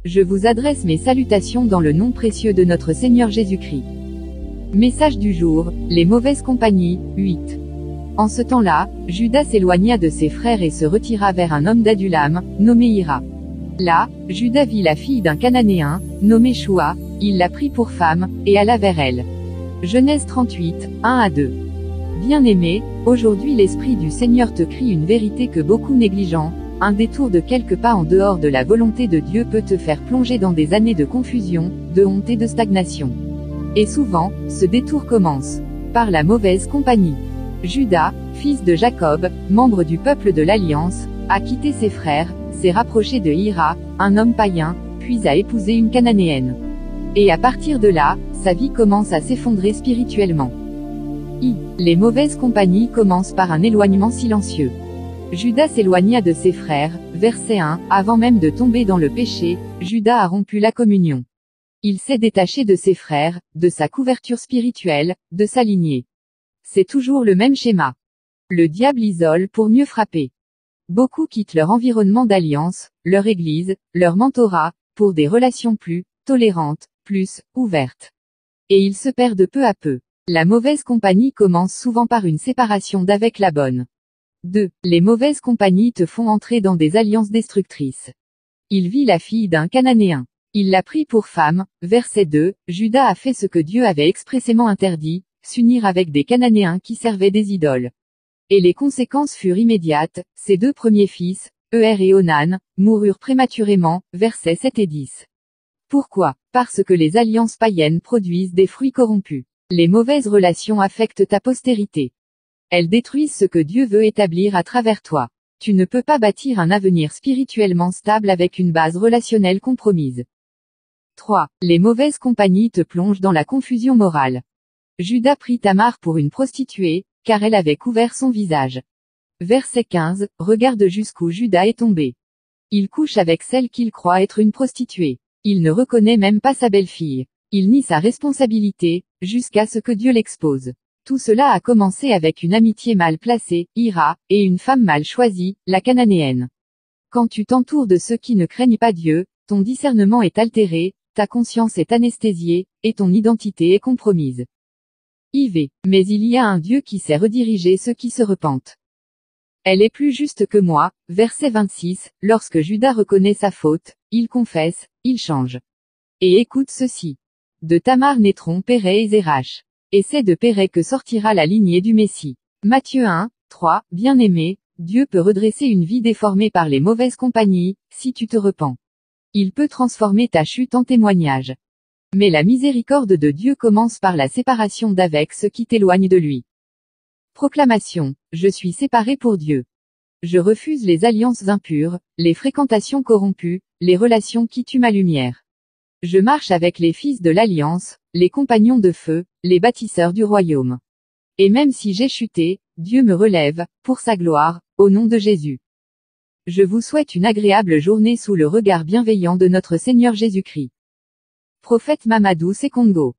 Je vous adresse mes salutations dans le nom précieux de notre Seigneur Jésus-Christ. Message du jour, les mauvaises compagnies, 8. En ce temps-là, Judas s'éloigna de ses frères et se retira vers un homme d'Adulam, nommé Hira. Là, Judas vit la fille d'un Cananéen, nommé Shua, il la prit pour femme, et alla vers elle. Genèse 38, 1-2. Bien-aimé, aujourd'hui l'Esprit du Seigneur te crie une vérité que beaucoup négligent. Un détour de quelques pas en dehors de la volonté de Dieu peut te faire plonger dans des années de confusion, de honte et de stagnation. Et souvent, ce détour commence par la mauvaise compagnie. Judas, fils de Jacob, membre du peuple de l'Alliance, a quitté ses frères, s'est rapproché de Hira, un homme païen, puis a épousé une Cananéenne. Et à partir de là, sa vie commence à s'effondrer spirituellement. Les mauvaises compagnies commencent par un éloignement silencieux. Judas s'éloigna de ses frères, verset 1, avant même de tomber dans le péché, Judas a rompu la communion. Il s'est détaché de ses frères, de sa couverture spirituelle, de sa lignée. C'est toujours le même schéma. Le diable isole pour mieux frapper. Beaucoup quittent leur environnement d'alliance, leur église, leur mentorat, pour des relations plus tolérantes, plus ouvertes. Et ils se perdent peu à peu. La mauvaise compagnie commence souvent par une séparation d'avec la bonne. 2. Les mauvaises compagnies te font entrer dans des alliances destructrices. Il vit la fille d'un Cananéen. Il l'a pris pour femme, verset 2, Judas a fait ce que Dieu avait expressément interdit, s'unir avec des Cananéens qui servaient des idoles. Et les conséquences furent immédiates, ses deux premiers fils, et Onan, moururent prématurément, versets 7 et 10. Pourquoi? Parce que les alliances païennes produisent des fruits corrompus. Les mauvaises relations affectent ta postérité. Elles détruisent ce que Dieu veut établir à travers toi. Tu ne peux pas bâtir un avenir spirituellement stable avec une base relationnelle compromise. 3. Les mauvaises compagnies te plongent dans la confusion morale. Judas prit Tamar pour une prostituée, car elle avait couvert son visage. Verset 15, regarde jusqu'où Judas est tombé. Il couche avec celle qu'il croit être une prostituée. Il ne reconnaît même pas sa belle-fille. Il nie sa responsabilité, jusqu'à ce que Dieu l'expose. Tout cela a commencé avec une amitié mal placée, Hira, et une femme mal choisie, la Cananéenne. Quand tu t'entoures de ceux qui ne craignent pas Dieu, ton discernement est altéré, ta conscience est anesthésiée, et ton identité est compromise. Mais il y a un Dieu qui sait rediriger ceux qui se repentent. Elle est plus juste que moi, verset 26, lorsque Judas reconnaît sa faute, il confesse, il change. Et écoute ceci. De Tamar naîtront Pérez et Zérach. Et c'est de Pérez que sortira la lignée du Messie. Matthieu 1, 3, bien-aimé, Dieu peut redresser une vie déformée par les mauvaises compagnies, si tu te repens. Il peut transformer ta chute en témoignage. Mais la miséricorde de Dieu commence par la séparation d'avec ceux qui t'éloignent de lui. Proclamation. Je suis séparé pour Dieu. Je refuse les alliances impures, les fréquentations corrompues, les relations qui tuent ma lumière. Je marche avec les fils de l'Alliance, les compagnons de feu, les bâtisseurs du royaume. Et même si j'ai chuté, Dieu me relève, pour sa gloire, au nom de Jésus. Je vous souhaite une agréable journée sous le regard bienveillant de notre Seigneur Jésus-Christ. Prophète Mamadou Sekongo.